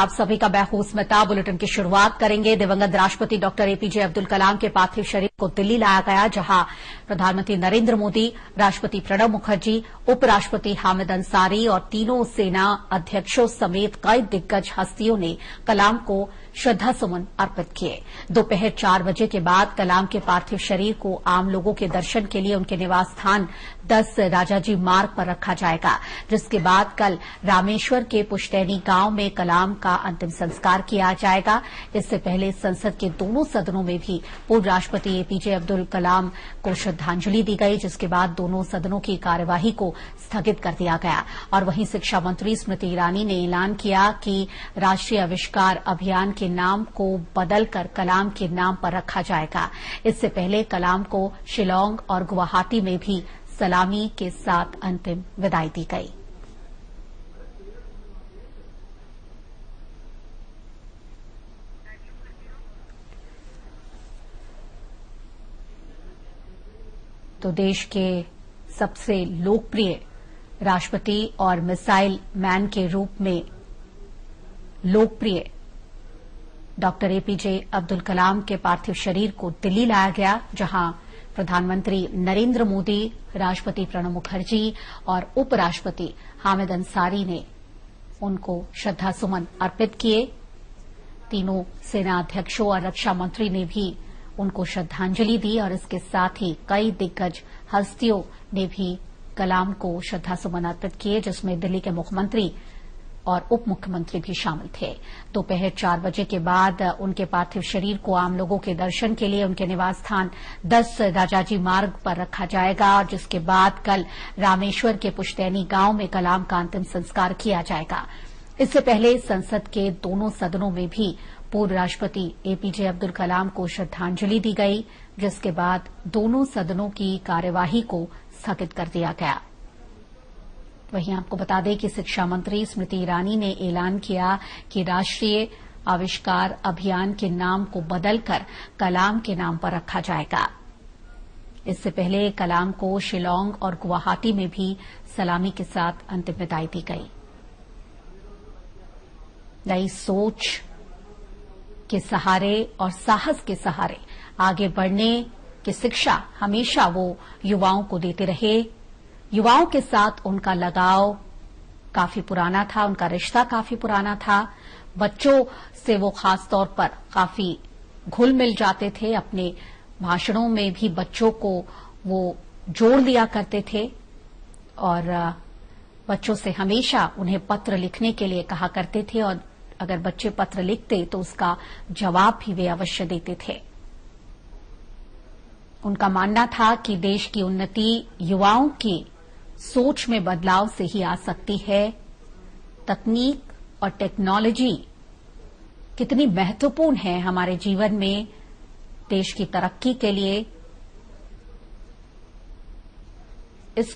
आप सभी का मैं हूं स्मिता। बुलेटिन की शुरुआत करेंगे। दिवंगत राष्ट्रपति डॉक्टर एपीजे अब्दुल कलाम के पार्थिव शरीर को दिल्ली लाया गया, जहां प्रधानमंत्री नरेंद्र मोदी, राष्ट्रपति प्रणब मुखर्जी, उपराष्ट्रपति हामिद अंसारी और तीनों सेना अध्यक्षों समेत कई दिग्गज हस्तियों ने कलाम को श्रद्धासुमन अर्पित किए। दोपहर 4 बजे के बाद कलाम के पार्थिव शरीर को आम लोगों के दर्शन के लिए उनके निवास स्थान 10 राजाजी मार्ग पर रखा जाएगा, जिसके बाद कल रामेश्वर के पुश्तैनी गांव में कलाम का अंतिम संस्कार किया जाएगा। इससे पहले संसद के दोनों सदनों में भी पूर्व राष्ट्रपति एपीजे अब्दुल कलाम को श्रद्धांजलि दी गई, जिसके बाद दोनों सदनों की कार्यवाही को स्थगित कर दिया गया। और वहीं शिक्षा मंत्री स्मृति ईरानी ने ऐलान किया कि राष्ट्रीय आविष्कार अभियान के नाम को बदलकर कलाम के नाम पर रखा जाएगा। इससे पहले कलाम को शिलांग और गुवाहाटी में भी सलामी के साथ अंतिम विदाई दी गई। तो देश के सबसे लोकप्रिय राष्ट्रपति और मिसाइल मैन के रूप में लोकप्रिय डॉक्टर एपीजे अब्दुल कलाम के पार्थिव शरीर को दिल्ली लाया गया, जहां प्रधानमंत्री नरेंद्र मोदी, राष्ट्रपति प्रणब मुखर्जी और उपराष्ट्रपति हामिद अंसारी ने उनको श्रद्धासुमन अर्पित किए। तीनों सेना अध्यक्षों और रक्षा मंत्री ने भी उनको श्रद्धांजलि दी और इसके साथ ही कई दिग्गज हस्तियों ने भी कलाम को श्रद्धासुमन अर्पित किए, जिसमें दिल्ली के मुख्यमंत्री और उप मुख्यमंत्री भी शामिल थे। दोपहर 4 बजे के बाद उनके पार्थिव शरीर को आम लोगों के दर्शन के लिए उनके निवास स्थान 10 राजाजी मार्ग पर रखा जाएगा, और जिसके बाद कल रामेश्वर के पुश्तैनी गांव में कलाम का अंतिम संस्कार किया जाएगा। इससे पहले संसद के दोनों सदनों में भी पूर्व राष्ट्रपति एपीजे अब्दुल कलाम को श्रद्धांजलि दी गई, जिसके बाद दोनों सदनों की कार्यवाही को स्थगित कर दिया गया। वहीं आपको बता दें कि शिक्षा मंत्री स्मृति ईरानी ने ऐलान किया कि राष्ट्रीय आविष्कार अभियान के नाम को बदलकर कलाम के नाम पर रखा जाएगा। इससे पहले कलाम को शिलांग और गुवाहाटी में भी सलामी के साथ अंतिम विदाई दी गई। नई सोच के सहारे और साहस के सहारे आगे बढ़ने की शिक्षा हमेशा वो युवाओं को देते रहे। युवाओं के साथ उनका लगाव काफी पुराना था, उनका रिश्ता काफी पुराना था। बच्चों से वो खास तौर पर काफी घुल मिल जाते थे। अपने भाषणों में भी बच्चों को वो जोड़ दिया करते थे और बच्चों से हमेशा उन्हें पत्र लिखने के लिए कहा करते थे, और अगर बच्चे पत्र लिखते तो उसका जवाब भी वे अवश्य देते थे। उनका मानना था कि देश की उन्नति युवाओं की सोच में बदलाव से ही आ सकती है। तकनीक और टेक्नोलॉजी कितनी महत्वपूर्ण है हमारे जीवन में, देश की तरक्की के लिए। इस